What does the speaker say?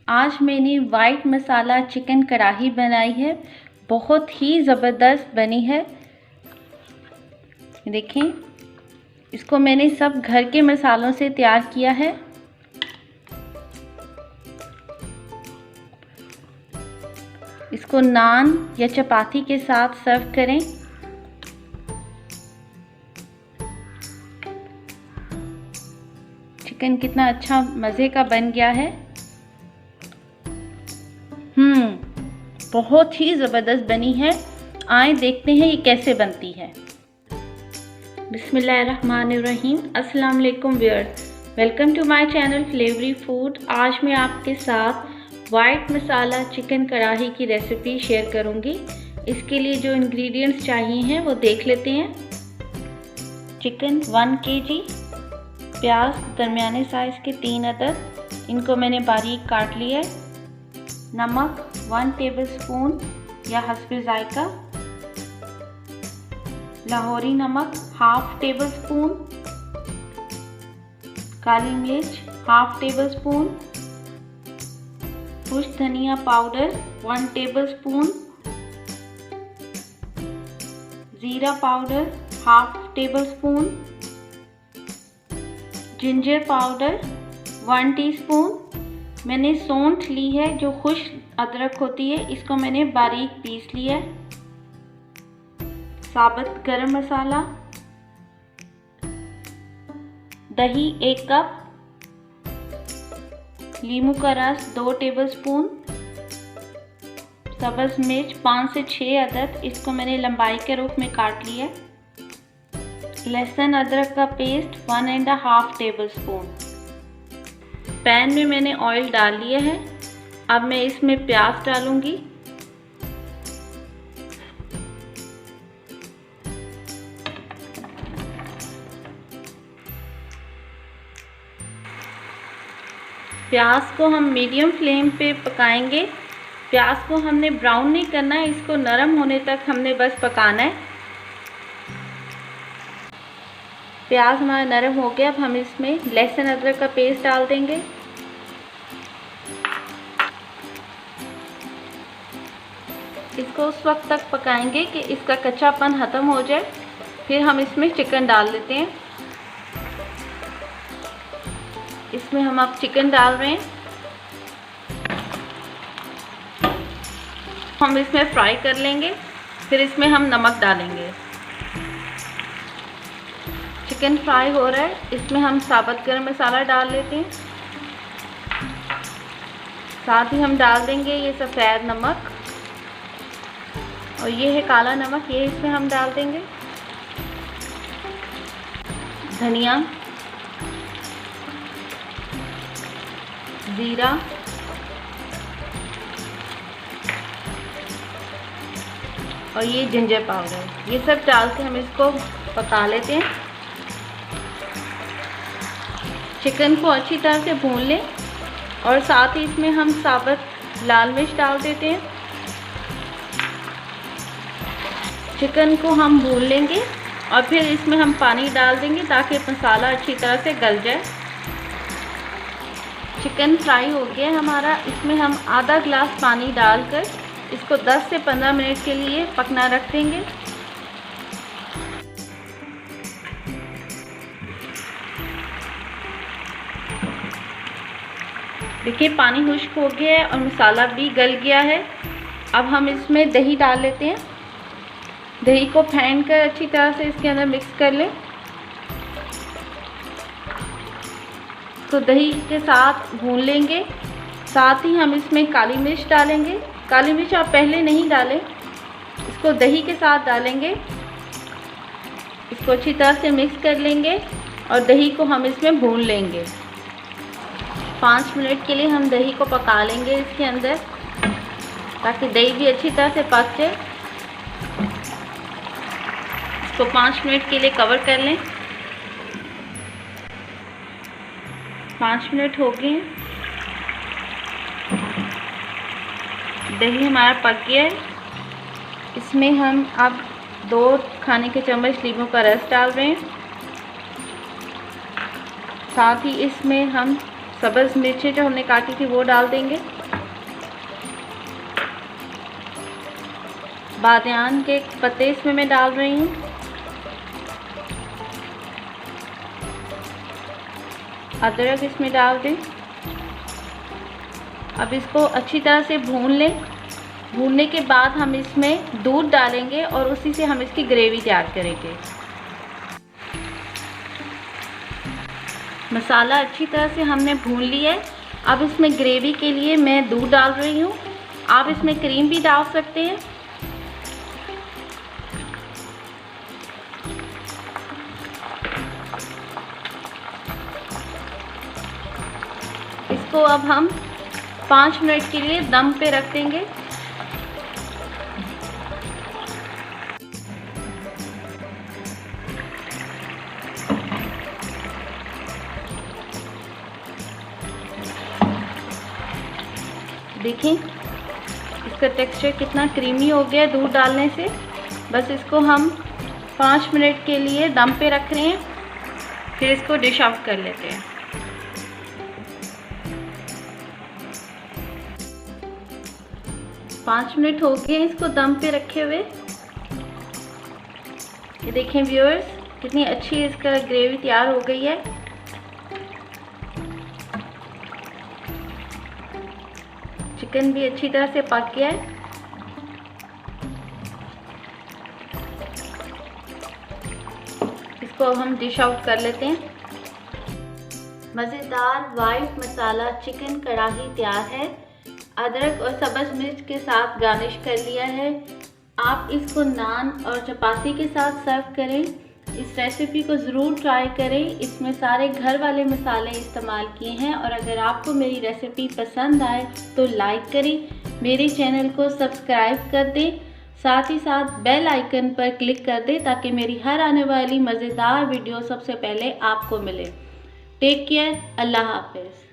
आज मैंने वाइट मसाला चिकन कढ़ाई बनाई है, बहुत ही ज़बरदस्त बनी है। देखें, इसको मैंने सब घर के मसालों से तैयार किया है। इसको नान या चपाती के साथ सर्व करें। चिकन कितना अच्छा मज़े का बन गया है। बहुत ही ज़बरदस्त बनी है। आए देखते हैं ये कैसे बनती है। बिस्मिल्लाहिर्रहमानिर्रहीम। अस्सलाम वालेकुम viewers, welcome to my channel flavory food. आज मैं आपके साथ वाइट मसाला चिकन कढ़ाई की रेसिपी शेयर करूंगी। इसके लिए जो इंग्रेडिएंट्स चाहिए हैं वो देख लेते हैं। चिकन 1 kg, प्याज दरमियाने साइज़ के 3 अदद, इनको मैंने बारीक काट लिया है। नमक 1 टेबलस्पून या हस्बे जायका। लाहौरी नमक 1/2 टेबलस्पून। काली मिर्च 1/2 टेबलस्पून। खुश्क धनिया पाउडर 1 टेबलस्पून। ज़ीरा powder 1/2 tablespoon. Ginger powder 1 teaspoon. मैंने सौंठ ली है जो खुश्क अदरक होती है, इसको मैंने बारीक पीस लिया है। साबुत गरम मसाला, दही 1 कप, लीमू का रस 2 टेबलस्पून, सब्ज़ मिर्च 5 से 6 अदद, इसको मैंने लंबाई के रूप में काट लिया है। लहसुन अदरक का पेस्ट 1.5 टेबलस्पून। पैन में मैंने ऑयल डाल लिया है। अब मैं इसमें प्याज डालूंगी। प्याज को हम मीडियम फ्लेम पे पकाएंगे। प्याज को हमने ब्राउन नहीं करना है, इसको नरम होने तक हमने बस पकाना है। प्याज हमारा नरम हो गया। अब हम इसमें लहसुन अदरक का पेस्ट डाल देंगे। इसको उस वक्त तक पकाएंगे कि इसका कच्चापन ख़त्म हो जाए। फिर हम इसमें चिकन डाल देते हैं। इसमें हम अब चिकन डाल रहे हैं। हम इसमें फ्राई कर लेंगे। फिर इसमें हम नमक डालेंगे। चिकन फ्राई हो रहा है, इसमें हम साबुत गरम मसाला डाल लेते हैं। साथ ही हम डाल देंगे ये सफ़ेद नमक, और ये है काला नमक, ये इसमें हम डाल देंगे। धनिया, ज़ीरा, और ये जिंजर पाउडर, ये सब डाल के हम इसको पका लेते हैं। चिकन को अच्छी तरह से भून लें, और साथ ही इसमें हम साबुत लाल मिर्च डाल देते हैं। चिकन को हम भून लेंगे और फिर इसमें हम पानी डाल देंगे ताकि मसाला अच्छी तरह से गल जाए। चिकन फ्राई हो गया हमारा। इसमें हम आधा ग्लास पानी डालकर इसको 10 से 15 मिनट के लिए पकना रख देंगे। देखिए, पानी खुश्क हो गया है और मसाला भी गल गया है। अब हम इसमें दही डाल लेते हैं। दही को फेंट कर अच्छी तरह से इसके अंदर मिक्स कर लें। तो दही के साथ भून लेंगे। साथ ही हम इसमें काली मिर्च डालेंगे। काली मिर्च आप पहले नहीं डालें, इसको दही के साथ डालेंगे। इसको अच्छी तरह से मिक्स कर लेंगे और दही को हम इसमें भून लेंगे। 5 मिनट के लिए हम दही को पका लेंगे इसके अंदर, ताकि दही भी अच्छी तरह से पक जाए। इसको 5 मिनट के लिए कवर कर लें। 5 मिनट हो गए हैं। दही हमारा पक गया है। इसमें हम अब 2 खाने के चम्मच नींबू का रस डाल रहे हैं। साथ ही इसमें हम सब्ज़ मिर्चें जो हमने काटी थी वो डाल देंगे। बादियान के पत्ते इसमें मैं डाल रही हूँ। अदरक इसमें डाल दें। अब इसको अच्छी तरह से भून लें। भूनने के बाद हम इसमें दूध डालेंगे और उसी से हम इसकी ग्रेवी तैयार करेंगे। मसाला अच्छी तरह से हमने भून लिया है। अब इसमें ग्रेवी के लिए मैं दूध डाल रही हूँ। आप इसमें क्रीम भी डाल सकते हैं। इसको अब हम 5 मिनट के लिए दम पे रख देंगे। देखें इसका टेक्सचर कितना क्रीमी हो गया दूध डालने से। बस इसको हम 5 मिनट के लिए दम पे रख रहे हैं, फिर इसको डिश आउट कर लेते हैं। पाँच मिनट हो गए इसको दम पे रखे हुए। ये देखें व्यूअर्स, कितनी अच्छी इसका ग्रेवी तैयार हो गई है। चिकन भी अच्छी तरह से पक गया है। इसको हम डिश आउट कर लेते हैं। मज़ेदार वाइट मसाला चिकन कढ़ाई तैयार है। अदरक और सब्ज़ मिर्च के साथ गार्निश कर लिया है। आप इसको नान और चपाती के साथ सर्व करें। इस रेसिपी को ज़रूर ट्राई करें। इसमें सारे घर वाले मसाले इस्तेमाल किए हैं। और अगर आपको मेरी रेसिपी पसंद आए तो लाइक करें, मेरे चैनल को सब्सक्राइब कर दें, साथ ही साथ बेल आइकन पर क्लिक कर दें ताकि मेरी हर आने वाली मज़ेदार वीडियो सबसे पहले आपको मिले। टेक केयर, अल्लाह हाफ़िज़।